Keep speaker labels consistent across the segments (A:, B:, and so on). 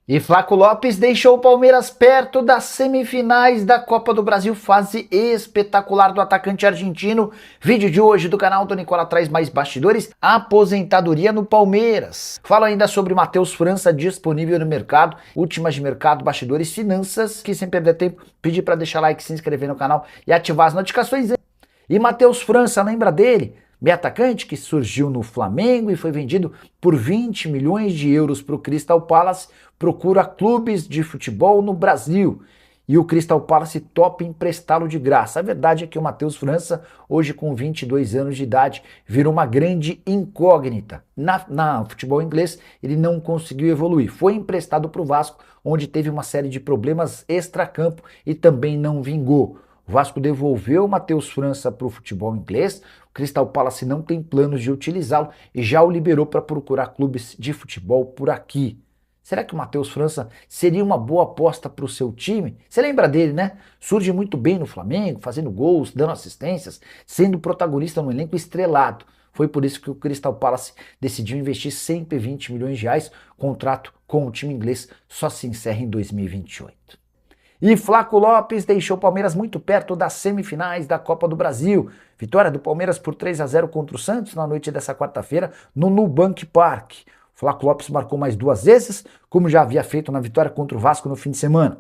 A: E Flaco Lopes deixou o Palmeiras perto das semifinais da Copa do Brasil, fase espetacular do atacante argentino. Vídeo de hoje do canal do Nicola traz mais bastidores, aposentadoria no Palmeiras. Falo ainda sobre Matheus França disponível no mercado, últimas de mercado, bastidores, finanças, que sem perder tempo, pedir para deixar like, se inscrever no canal e ativar as notificações. E Matheus França, lembra dele? Meio atacante que surgiu no Flamengo e foi vendido por 20 milhões de euros para o Crystal Palace, procura clubes de futebol no Brasil. E o Crystal Palace topa emprestá-lo de graça. A verdade é que o Matheus França, hoje com 22 anos de idade, virou uma grande incógnita. Na futebol inglês, ele não conseguiu evoluir. Foi emprestado para o Vasco, onde teve uma série de problemas extracampo e também não vingou. O Vasco devolveu o Matheus França para o futebol inglês, o Crystal Palace não tem planos de utilizá-lo e já o liberou para procurar clubes de futebol por aqui. Será que o Matheus França seria uma boa aposta para o seu time? Você lembra dele, né? Surge muito bem no Flamengo, fazendo gols, dando assistências, sendo protagonista no elenco estrelado. Foi por isso que o Crystal Palace decidiu investir 120 milhões de reais, contrato com o time inglês só se encerra em 2028. E Flaco Lopes deixou o Palmeiras muito perto das semifinais da Copa do Brasil. Vitória do Palmeiras por 3-0 contra o Santos na noite dessa quarta-feira no Nubank Park. Flaco Lopes marcou mais 2 vezes, como já havia feito na vitória contra o Vasco no fim de semana.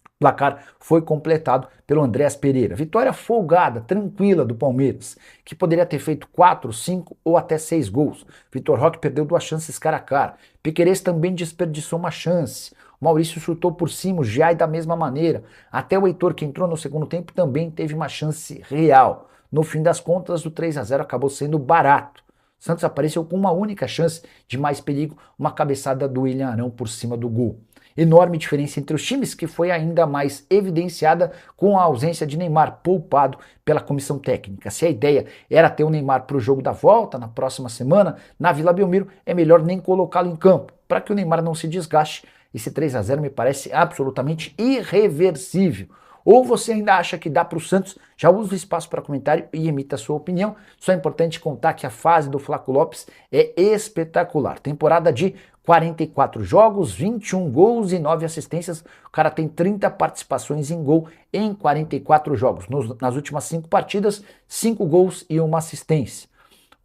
A: O placar foi completado pelo Andréas Pereira. Vitória folgada, tranquila do Palmeiras, que poderia ter feito 4, 5 ou até 6 gols. Vitor Roque perdeu 2 chances cara a cara. Piquerez também desperdiçou uma chance. Maurício chutou por cima, o Giai da mesma maneira. Até o Heitor, que entrou no segundo tempo, também teve uma chance real. No fim das contas, o 3-0 acabou sendo barato. Santos apareceu com uma única chance de mais perigo, uma cabeçada do William Arão por cima do gol. Enorme diferença entre os times, que foi ainda mais evidenciada com a ausência de Neymar, poupado pela comissão técnica. Se a ideia era ter o Neymar para o jogo da volta na próxima semana, na Vila Belmiro, é melhor nem colocá-lo em campo, para que o Neymar não se desgaste. Esse 3-0 me parece absolutamente irreversível. Ou você ainda acha que dá para o Santos? Já usa o espaço para comentário e emita a sua opinião. Só é importante contar que a fase do Flaco Lopes é espetacular. Temporada de 44 jogos, 21 gols e 9 assistências. O cara tem 30 participações em gol em 44 jogos. Nas últimas 5 partidas, 5 gols e 1 assistência.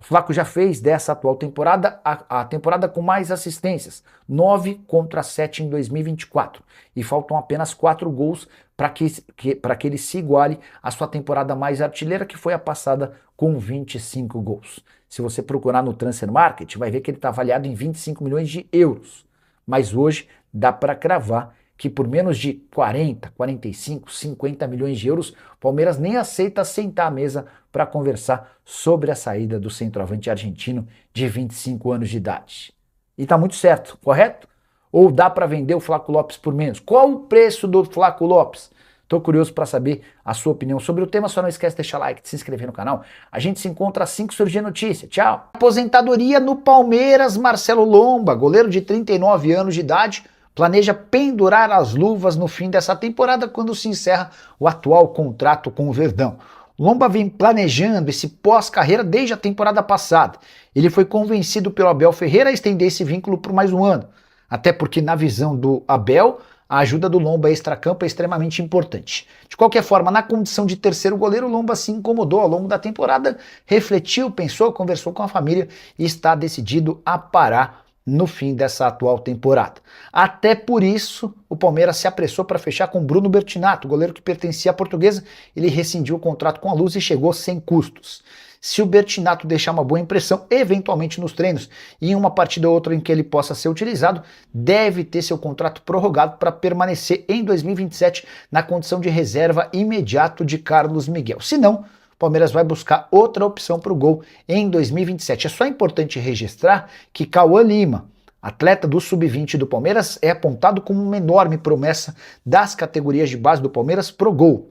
A: O Flaco já fez dessa atual temporada a temporada com mais assistências, 9 contra 7 em 2024. E faltam apenas 4 gols para que ele se iguale à sua temporada mais artilheira, que foi a passada com 25 gols. Se você procurar no Transfer Market, vai ver que ele está avaliado em 25 milhões de euros. Mas hoje dá para cravar que por menos de 40, 45, 50 milhões de euros, o Palmeiras nem aceita sentar à mesa para conversar sobre a saída do centroavante argentino de 25 anos de idade. E tá muito certo, correto? Ou dá para vender o Flaco Lopes por menos? Qual o preço do Flaco Lopes? Tô curioso para saber a sua opinião sobre o tema, só não esquece de deixar like, de se inscrever no canal. A gente se encontra assim que surgir notícia. Tchau! Aposentadoria no Palmeiras, Marcelo Lomba, goleiro de 39 anos de idade, planeja pendurar as luvas no fim dessa temporada quando se encerra o atual contrato com o Verdão. Lomba vem planejando esse pós-carreira desde a temporada passada. Ele foi convencido pelo Abel Ferreira a estender esse vínculo por mais um ano. Até porque, na visão do Abel, a ajuda do Lomba extracampo é extremamente importante. De qualquer forma, na condição de terceiro goleiro, o Lomba se incomodou ao longo da temporada, refletiu, pensou, conversou com a família e está decidido a parar no fim dessa atual temporada. Até por isso, o Palmeiras se apressou para fechar com Bruno Bertinato, goleiro que pertencia à Portuguesa. Ele rescindiu o contrato com a Luz e chegou sem custos. Se o Bertinato deixar uma boa impressão, eventualmente nos treinos, e em uma partida ou outra em que ele possa ser utilizado, deve ter seu contrato prorrogado para permanecer em 2027 na condição de reserva imediato de Carlos Miguel. Se não, o Palmeiras vai buscar outra opção para o gol em 2027. É só importante registrar que Cauã Lima, atleta do Sub-20 do Palmeiras, é apontado como uma enorme promessa das categorias de base do Palmeiras pro gol.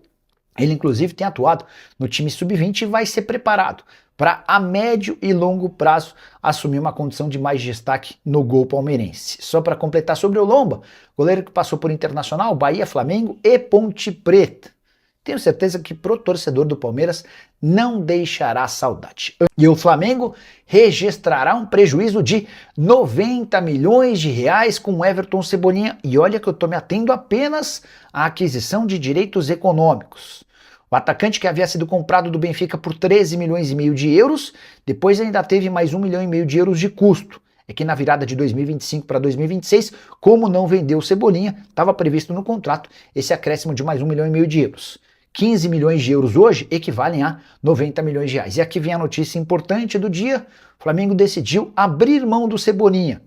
A: Ele, inclusive, tem atuado no time Sub-20 e vai ser preparado para, a médio e longo prazo, assumir uma condição de mais destaque no gol palmeirense. Só para completar sobre o Lomba, goleiro que passou por Internacional, Bahia, Flamengo e Ponte Preta. tenho certeza que pro torcedor do Palmeiras não deixará saudade. E o Flamengo registrará um prejuízo de 90 milhões de reais com Everton Cebolinha. E olha que eu estou me atendo apenas à aquisição de direitos econômicos. O atacante, que havia sido comprado do Benfica por 13 milhões e meio de euros, depois ainda teve mais 1,5 milhão de euros de custo. É que na virada de 2025 para 2026, como não vendeu o Cebolinha, estava previsto no contrato esse acréscimo de mais 1,5 milhão de euros. 15 milhões de euros hoje equivalem a 90 milhões de reais. E aqui vem a notícia importante do dia: o Flamengo decidiu abrir mão do Cebolinha.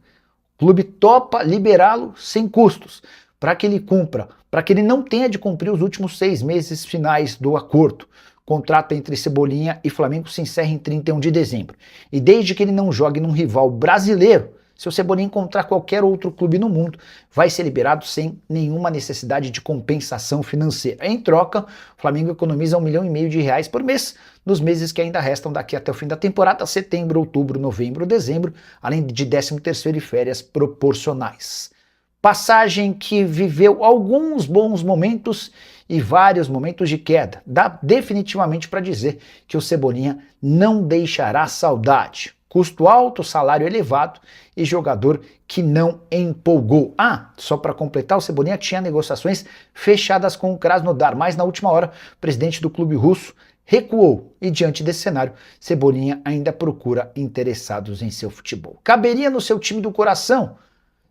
A: O clube topa liberá-lo sem custos, para que ele cumpra, para que ele não tenha de cumprir os últimos 6 meses finais do acordo. O contrato entre Cebolinha e Flamengo se encerra em 31 de dezembro. E desde que ele não jogue num rival brasileiro, se o Cebolinha encontrar qualquer outro clube no mundo, vai ser liberado sem nenhuma necessidade de compensação financeira. Em troca, o Flamengo economiza 1,5 milhão de reais por mês, nos meses que ainda restam daqui até o fim da temporada, setembro, outubro, novembro, dezembro, além de 13º e férias proporcionais. Passagem que viveu alguns bons momentos e vários momentos de queda. Dá definitivamente para dizer que o Cebolinha não deixará saudade. Custo alto, salário elevado e jogador que não empolgou. Ah, só para completar, o Cebolinha tinha negociações fechadas com o Krasnodar, mas na última hora o presidente do clube russo recuou e diante desse cenário, Cebolinha ainda procura interessados em seu futebol. Caberia no seu time do coração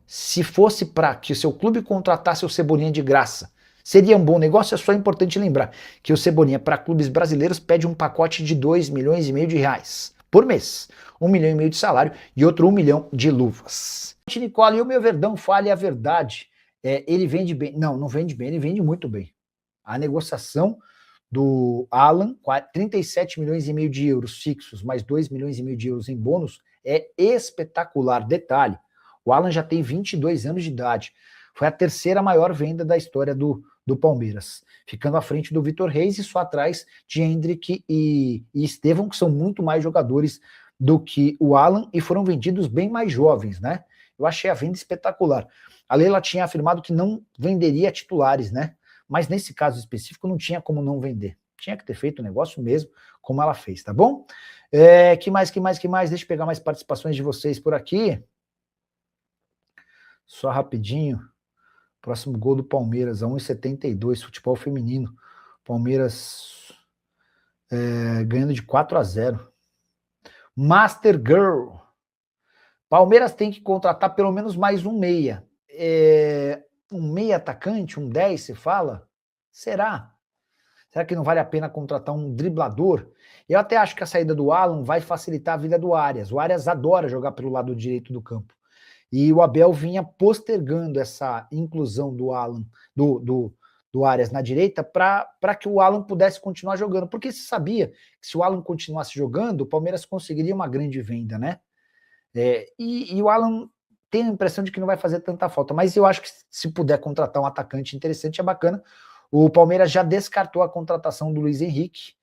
A: se fosse para que o seu clube contratasse o Cebolinha de graça. Seria um bom negócio? É só importante lembrar que o Cebolinha para clubes brasileiros pede um pacote de 2,5 milhões de reais por mês. 1,5 milhão de salário e outro 1 milhão de luvas. Nicola, e o meu Verdão, fale a verdade. Ele vende bem? Não, não vende bem, ele vende muito bem. A negociação do Alan, 37 milhões e meio de euros fixos, mais 2 milhões e meio de euros em bônus, é espetacular. Detalhe, o Alan já tem 22 anos de idade. Foi a terceira maior venda da história do Palmeiras, ficando à frente do Vitor Reis e só atrás de Hendrick e Estevão, que são muito mais jogadores do que o Alan e foram vendidos bem mais jovens, né? Eu achei a venda espetacular. A Leila tinha afirmado que não venderia titulares, né? Mas nesse caso específico não tinha como não vender. Tinha que ter feito o negócio mesmo como ela fez, tá bom? Que mais? Deixa eu pegar mais participações de vocês por aqui. Só rapidinho. Próximo gol do Palmeiras, a 1,72, futebol feminino. Palmeiras ganhando de 4-0. Master Girl. Palmeiras tem que contratar pelo menos mais um meia. Um meia atacante, um 10, se fala? Será? Será que não vale a pena contratar um driblador? Eu até acho que a saída do Alan vai facilitar a vida do Arias. O Arias adora jogar pelo lado direito do campo. E o Abel vinha postergando essa inclusão do Alan, do Arias na direita, para que o Alan pudesse continuar jogando. Porque se sabia que se o Alan continuasse jogando, o Palmeiras conseguiria uma grande venda, né? E o Alan tem a impressão de que não vai fazer tanta falta. Mas eu acho que se puder contratar um atacante interessante, é bacana. O Palmeiras já descartou a contratação do Luiz Henrique.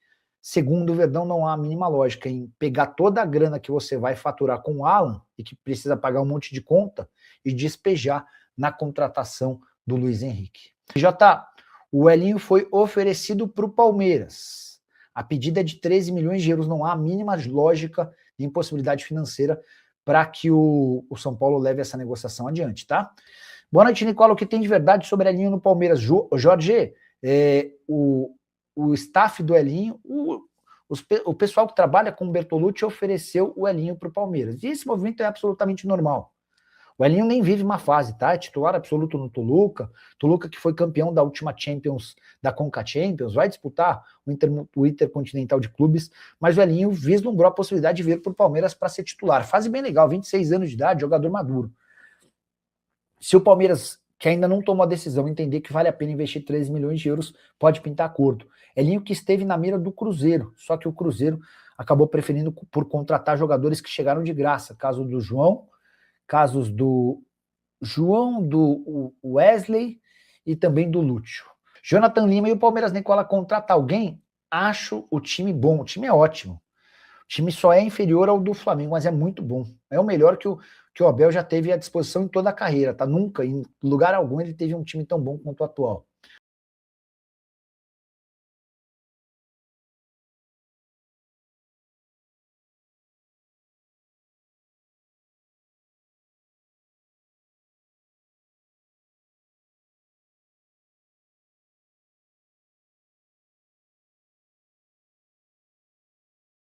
A: Segundo o Verdão, não há a mínima lógica em pegar toda a grana que você vai faturar com o Alan e que precisa pagar um monte de conta e despejar na contratação do Luiz Henrique. O Elinho foi oferecido para o Palmeiras. A pedida é de 13 milhões de euros. Não há a mínima lógica e impossibilidade financeira para que o São Paulo leve essa negociação adiante, tá? Boa noite, Nicola. O que tem de verdade sobre Elinho no Palmeiras? Jorge, o staff do Elinho, o pessoal que trabalha com o Bertolucci ofereceu o Elinho para o Palmeiras. E esse movimento é absolutamente normal. O Elinho nem vive uma fase, tá? É titular absoluto no Toluca. Toluca que foi campeão da última Champions, da Conca Champions, vai disputar o Intercontinental de Clubes, mas o Elinho vislumbrou a possibilidade de vir para o Palmeiras para ser titular. Fase bem legal, 26 anos de idade, jogador maduro. Se o Palmeiras, que ainda não tomou a decisão, entender que vale a pena investir 13 milhões de euros, pode pintar acordo. Elinho que esteve na mira do Cruzeiro, só que o Cruzeiro acabou preferindo por contratar jogadores que chegaram de graça. Caso do João, casos do Wesley e também do Lúcio. Jonathan Lima e o Palmeiras, Nicola, contrata alguém? Acho o time bom, o time é ótimo. O time só é inferior ao do Flamengo, mas é muito bom. É o melhor que o Abel já teve à disposição em toda a carreira, tá? Nunca, em lugar algum, ele teve um time tão bom quanto o atual.